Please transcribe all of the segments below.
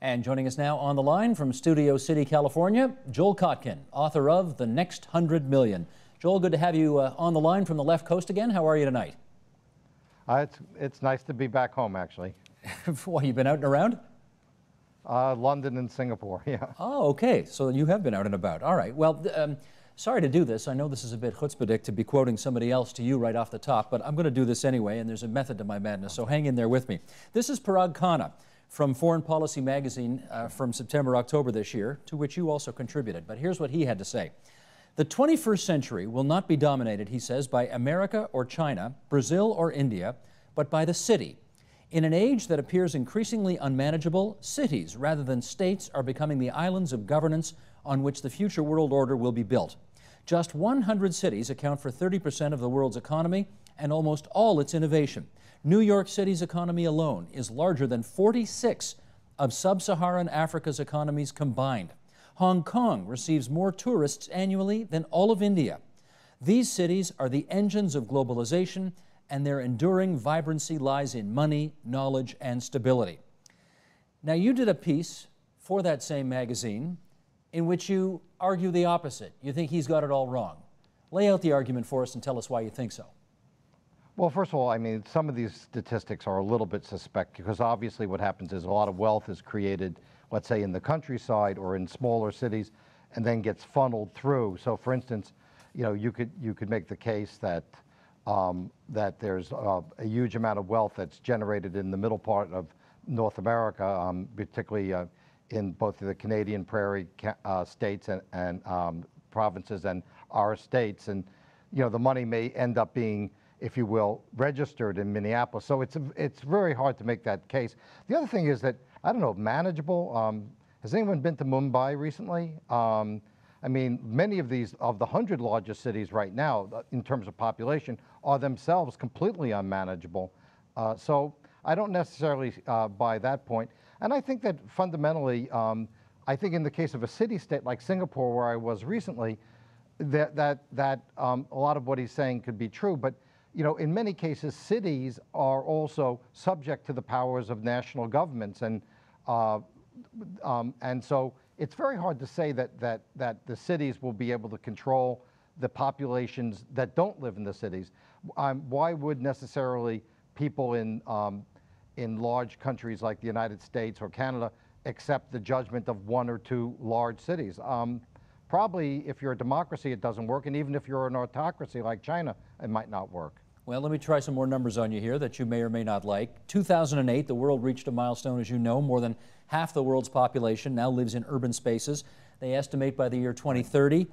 And joining us now on the line from Studio City, California, Joel Kotkin, author of The Next 100 Million. Joel, good to have you on the line from the left coast again. How are you tonight? It's nice to be back home, actually. Why, you been out and around? London and Singapore, yeah. Oh, okay. So you have been out and about. All right. Well, sorry to do this. I know this is a bit chutzpahdik to be quoting somebody else to you right off the top, but I'm going to do this anyway, and there's a method to my madness, so hang in there with me. This is Parag Khanna from Foreign Policy magazine from September, October this year, to which you also contributed. But here's what he had to say. The 21st century will not be dominated, he says, by America or China, Brazil or India, but by the city. In an age that appears increasingly unmanageable, cities rather than states are becoming the islands of governance on which the future world order will be built. Just 100 cities account for 30% of the world's economy and almost all its innovation. New York City's economy alone is larger than 46 of sub-Saharan Africa's economies combined. Hong Kong receives more tourists annually than all of India. These cities are the engines of globalization, and their enduring vibrancy lies in money, knowledge, and stability. Now, you did a piece for that same magazine in which you argue the opposite. You think he's got it all wrong. Lay out the argument for us and tell us why you think so. Well, first of all, I mean, some of these statistics are a little bit suspect because obviously what happens is a lot of wealth is created, let's say, in the countryside or in smaller cities, and then gets funneled through. So, for instance, you know, you could make the case that that there's a huge amount of wealth that's generated in the middle part of North America, particularly in both the Canadian prairie states and provinces and our states. And, you know, the money may end up being, if you will, registered in Minneapolis. So it's very hard to make that case. The other thing is that, I don't know, manageable. Has anyone been to Mumbai recently? I mean, many of these, of the 100 largest cities right now, in terms of population, are themselves completely unmanageable. So I don't necessarily buy that point. And I think that fundamentally, I think in the case of a city-state like Singapore, where I was recently, that a lot of what he's saying could be true. But, you know, in many cases, cities are also subject to the powers of national governments. And so it's very hard to say that the cities will be able to control the populations that don't live in the cities. Why would necessarily people in large countries like the United States or Canada accept the judgment of one or two large cities? Probably if you're a democracy, it doesn't work. And even if you're an autocracy like China, it might not work. Well, let me try some more numbers on you here that you may or may not like. 2008, the world reached a milestone, as you know. More than half the world's population now lives in urban spaces. They estimate by the year 2030,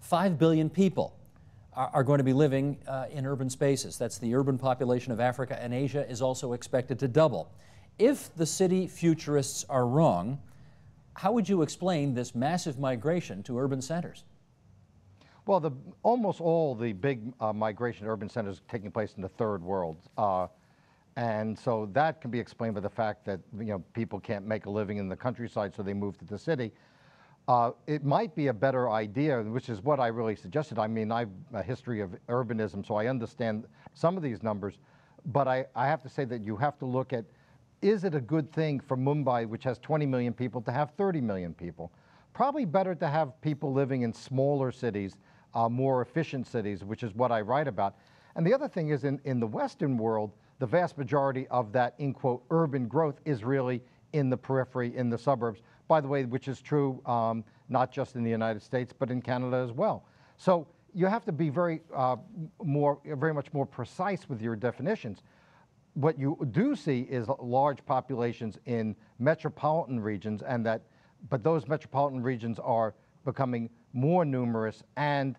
5 billion people are going to be living in urban spaces. That's the urban population of Africa, and Asia is also expected to double. If the city futurists are wrong, how would you explain this massive migration to urban centers? Well, almost all the big migration to urban centers taking place in the third world. And so that can be explained by the fact that, you know, people can't make a living in the countryside, so they move to the city. It might be a better idea, which is what I really suggested. I mean, I've a history of urbanism, so I understand some of these numbers. But I have to say that you have to look at, is it a good thing for Mumbai, which has 20 million people, to have 30 million people? Probably better to have people living in smaller cities, more efficient cities, which is what I write about. And the other thing is in the Western world, the vast majority of that, in quote, urban growth is really in the periphery, in the suburbs, by the way, which is true not just in the United States, but in Canada as well. So you have to be very much more precise with your definitions. What you do see is large populations in metropolitan regions, but those metropolitan regions are becoming more numerous, and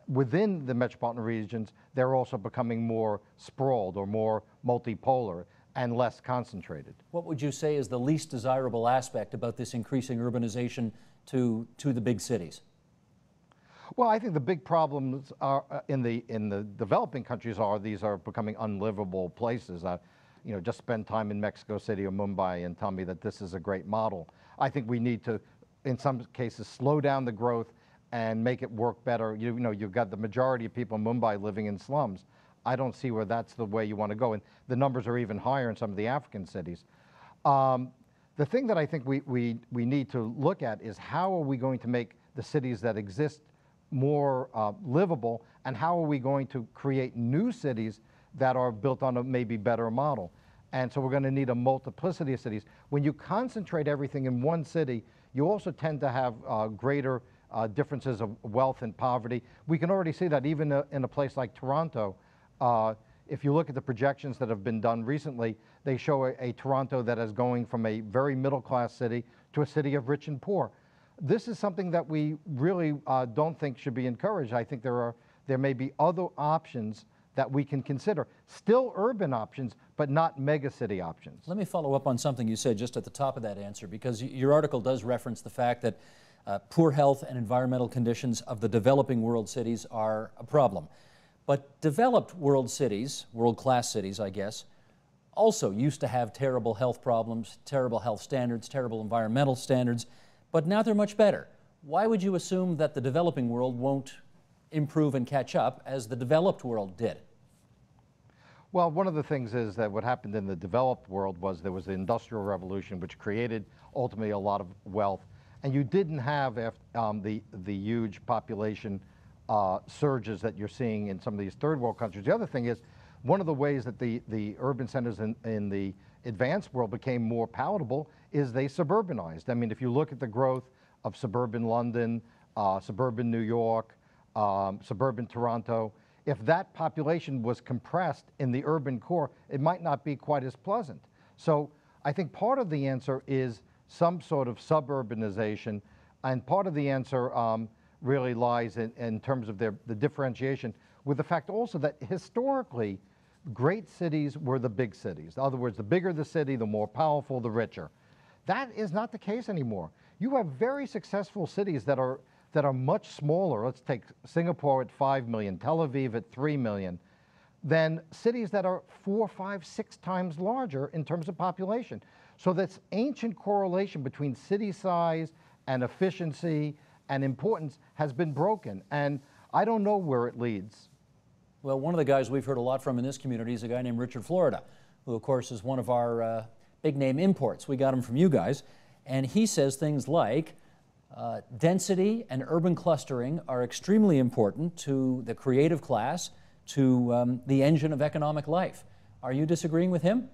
within the metropolitan regions, they're also becoming more sprawled or more multipolar and less concentrated. What would you say is the least desirable aspect about this increasing urbanization to the big cities? Well, I think the big problems are in the developing countries these are becoming unlivable places. You know, just spend time in Mexico City or Mumbai and tell me that this is a great model. I think we need to, in some cases, slow down the growth and make it work better. You know, you've got the majority of people in Mumbai living in slums. I don't see where that's the way you want to go. And the numbers are even higher in some of the African cities. The thing that I think we need to look at is how are we going to make the cities that exist more livable, and how are we going to create new cities that are built on a maybe better model. And so we're going to need a multiplicity of cities. When you concentrate everything in one city, you also tend to have greater differences of wealth and poverty. We can already see that even in a place like Toronto. If you look at the projections that have been done recently, they show a Toronto that is going from a very middle-class city to a city of rich and poor. This is something that we really don't think should be encouraged. I think there may be other options that we can consider. Still urban options, but not megacity options. Let me follow up on something you said just at the top of that answer, because your article does reference the fact that poor health and environmental conditions of the developing world cities are a problem. But developed world cities, world-class cities, I guess, also used to have terrible health problems, terrible health standards, terrible environmental standards, but now they're much better. Why would you assume that the developing world won't improve and catch up as the developed world did? Well, one of the things is that what happened in the developed world was there was the Industrial Revolution, which created ultimately a lot of wealth, and you didn't have the huge population surges that you're seeing in some of these third world countries. The other thing is, one of the ways that the urban centers in the advanced world became more palatable is they suburbanized. I mean, if you look at the growth of suburban London, suburban New York, suburban Toronto, if that population was compressed in the urban core, it might not be quite as pleasant. So I think part of the answer is some sort of suburbanization, and part of the answer really lies in terms of the differentiation with the fact also that historically, great cities were the big cities. In other words, the bigger the city, the more powerful, the richer. That is not the case anymore. You have very successful cities that are much smaller. Let's take Singapore at 5 million, Tel Aviv at 3 million, than cities that are 4, 5, 6 times larger in terms of population. So this ancient correlation between city size and efficiency and importance has been broken, and I don't know where it leads. Well, one of the guys we've heard a lot from in this community is a guy named Richard Florida, who of course is one of our big name imports. We got him from you guys, and he says things like, density and urban clustering are extremely important to the creative class, to the engine of economic life. Are you disagreeing with him?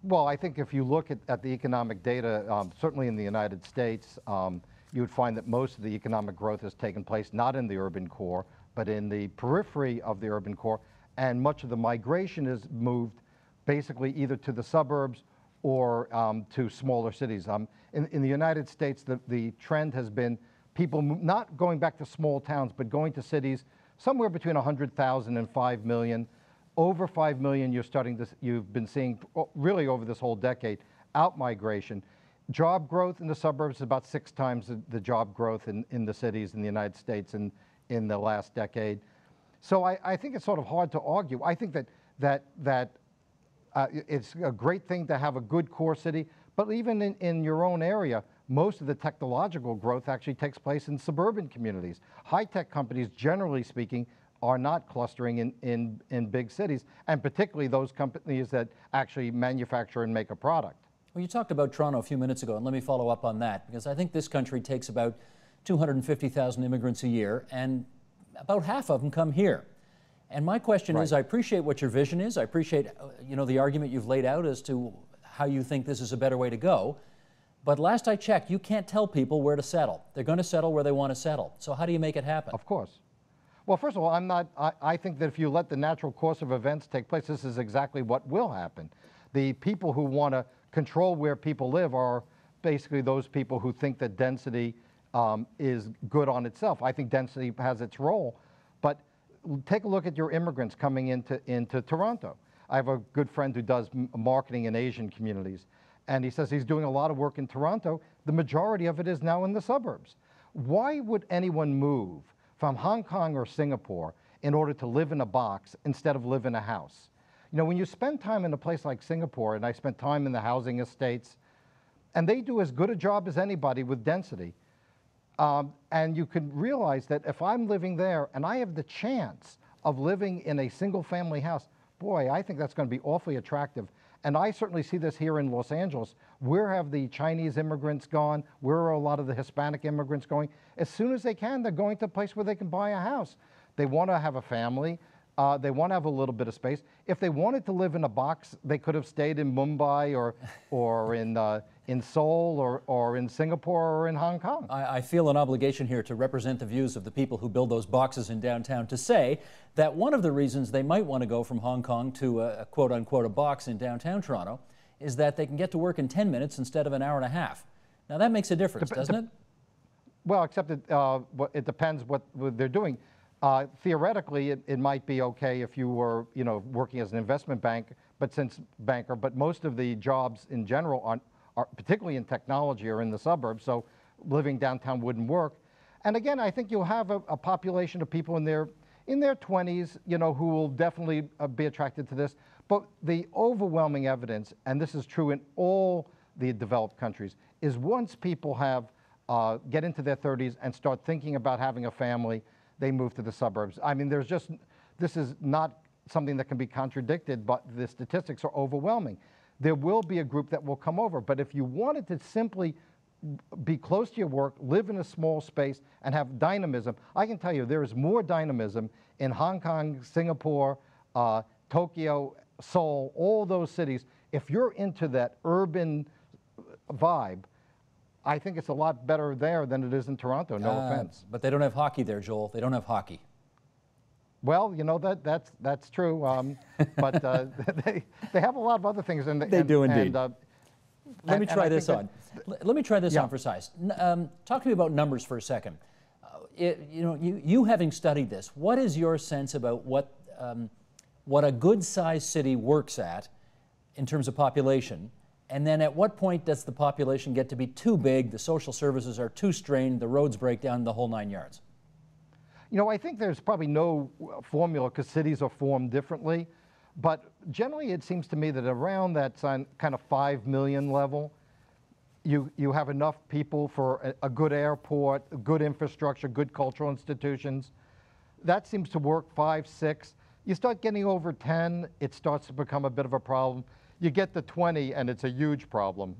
Well, I think if you look at the economic data, certainly in the United States, you would find that most of the economic growth has taken place not in the urban core, but in the periphery of the urban core, and much of the migration is moved basically either to the suburbs or to smaller cities. In the United States, the trend has been people not going back to small towns, but going to cities somewhere between 100,000 and 5 million. Over 5 million, you've been seeing really over this whole decade, out-migration. Job growth in the suburbs is about 6 times the job growth in the cities in the United States in the last decade. So I think it's sort of hard to argue. I think that it's a great thing to have a good core city, but even in your own area, most of the technological growth actually takes place in suburban communities. High-tech companies, generally speaking, are not clustering in big cities, and particularly those companies that actually manufacture and make a product. Well, you talked about Toronto a few minutes ago, and let me follow up on that, because I think this country takes about 250,000 immigrants a year, and about half of them come here. And my question is, I appreciate what your vision is. I appreciate the argument you've laid out as to how you think this is a better way to go. But last I checked, you can't tell people where to settle. They're going to settle where they want to settle. So how do you make it happen? Of course. Well, first of all, I think that if you let the natural course of events take place, this is exactly what will happen. The people who want to control where people live are basically those people who think that density is good on itself. I think density has its role, but take a look at your immigrants coming into Toronto. I have a good friend who does marketing in Asian communities, and he says he's doing a lot of work in Toronto. The majority of it is now in the suburbs. Why would anyone move from Hong Kong or Singapore in order to live in a box instead of live in a house? You know, when you spend time in a place like Singapore, and I spent time in the housing estates, and they do as good a job as anybody with density, and you can realize that if I'm living there and I have the chance of living in a single family house, boy, I think that's going to be awfully attractive. And I certainly see this here in Los Angeles. Where have the Chinese immigrants gone? Where are a lot of the Hispanic immigrants going? As soon as they can, they're going to a place where they can buy a house. They want to have a family. They want to have a little bit of space. If they wanted to live in a box, they could have stayed in Mumbai or in Seoul or in Singapore or in Hong Kong. I feel an obligation here to represent the views of the people who build those boxes in downtown to say that one of the reasons they might want to go from Hong Kong to a quote-unquote a box in downtown Toronto is that they can get to work in 10 minutes instead of an hour and a half. Now that makes a difference, doesn't it? Well, except that it depends what they're doing. Theoretically, it might be okay if you were, working as an investment banker, but most of the jobs in general are particularly in technology, are in the suburbs, so living downtown wouldn't work. And again, I think you'll have a population of people in their 20s, who will definitely be attracted to this. But the overwhelming evidence, and this is true in all the developed countries, is once people get into their 30s and start thinking about having a family, they move to the suburbs. I mean, this is not something that can be contradicted, but the statistics are overwhelming. There will be a group that will come over, but if you wanted to simply be close to your work, live in a small space, and have dynamism, I can tell you there is more dynamism in Hong Kong, Singapore, Tokyo, Seoul, all those cities. If you're into that urban vibe, I think it's a lot better there than it is in Toronto, no offense. But they don't have hockey there, Joel. They don't have hockey. Well, that's true, but they have a lot of other things. They do indeed. Let me try this on. Let me try this on for size. Talk to me about numbers for a second. You having studied this, what is your sense about what a good-sized city works at in terms of population? And then at what point does the population get to be too big, the social services are too strained, the roads break down, the whole 9 yards? I think there's probably no formula because cities are formed differently. But generally, it seems to me that around that kind of 5 million level, you have enough people for a good airport, good infrastructure, good cultural institutions. That seems to work. 5, 6. You start getting over 10, it starts to become a bit of a problem. You get to 20, and it's a huge problem.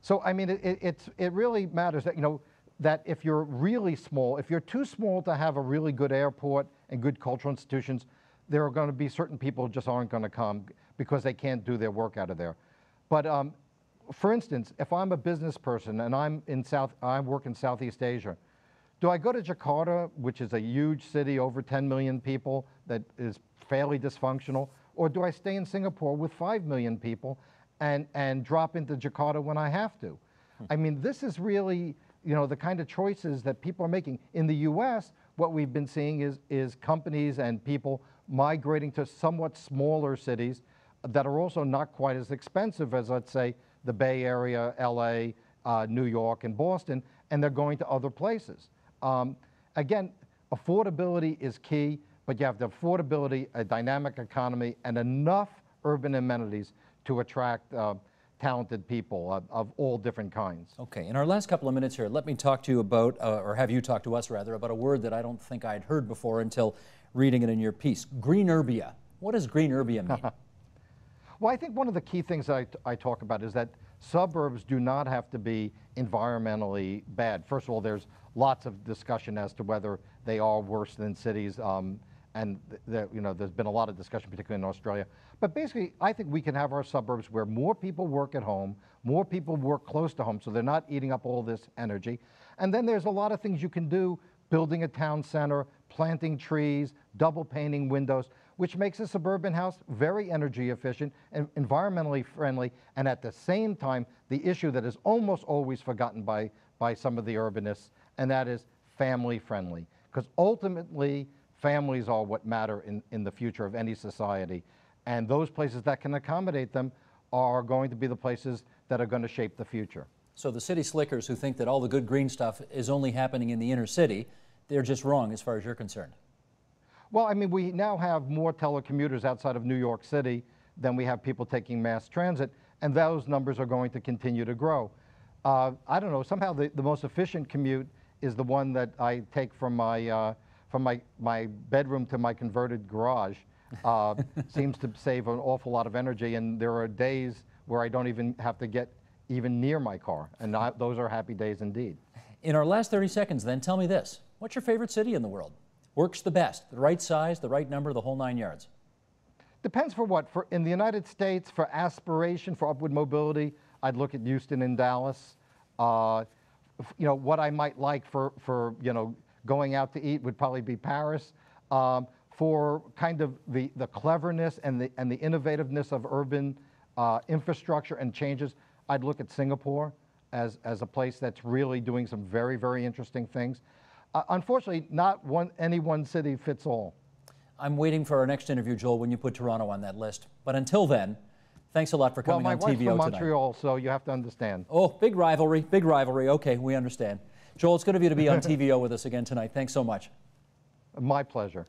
So, I mean, it really matters that, that if you're really small, if you're too small to have a really good airport and good cultural institutions, there are going to be certain people who just aren't going to come because they can't do their work out of there. But for instance, if I'm a business person and I work in Southeast Asia, do I go to Jakarta, which is a huge city, over 10 million people, that is fairly dysfunctional, or do I stay in Singapore with 5 million people and drop into Jakarta when I have to? I mean, this is really, the kind of choices that people are making. In the US, what we've been seeing is companies and people migrating to somewhat smaller cities that are also not quite as expensive as, let's say, the Bay Area, LA, New York, and Boston, and they're going to other places. Again, affordability is key, but you have the affordability, a dynamic economy, and enough urban amenities to attract talented people of all different kinds. Okay, in our last couple of minutes here, let me talk to you about, or have you talk to us rather, about a word that I don't think I'd heard before until reading it in your piece, greenurbia. What does greenurbia mean? Well, I think one of the key things I talk about is that suburbs do not have to be environmentally bad. First of all, there's lots of discussion as to whether they are worse than cities, and there's been a lot of discussion, particularly in Australia. But basically, I think we can have our suburbs where more people work at home, more people work close to home, so they're not eating up all this energy. And then there's a lot of things you can do, building a town center, planting trees, double painting windows, which makes a suburban house very energy efficient and environmentally friendly, and at the same time, the issue that is almost always forgotten by some of the urbanists, and that is family friendly. Because ultimately, families are what matter in the future of any society. And those places that can accommodate them are going to be the places that are going to shape the future. So the city slickers who think that all the good green stuff is only happening in the inner city, they're just wrong as far as you're concerned. Well, I mean, we now have more telecommuters outside of New York City than we have people taking mass transit, and those numbers are going to continue to grow. I don't know, somehow the most efficient commute is the one that I take from my bedroom to my converted garage. seems to save an awful lot of energy, and there are days where I don't even have to get even near my car, and those are happy days indeed. In our last 30 seconds then, tell me this. What's your favorite city in the world? Works the best, the right size, the right number, the whole 9 yards? Depends for what. In the United States, for aspiration, for upward mobility, I'd look at Houston and Dallas. You know, what I might like for you know, going out to eat would probably be Paris. For kind of the cleverness and the innovativeness of urban infrastructure and changes, I'd look at Singapore as a place that's really doing some very, very interesting things. Unfortunately, not any one city fits all. I'm waiting for our next interview, Joel, when you put Toronto on that list. But until then, thanks a lot for coming on TVO tonight. Well, my wife's from Montreal, so you have to understand. Oh, big rivalry, big rivalry. Okay, we understand. Joel, it's good of you to be on TVO with us again tonight. Thanks so much. My pleasure.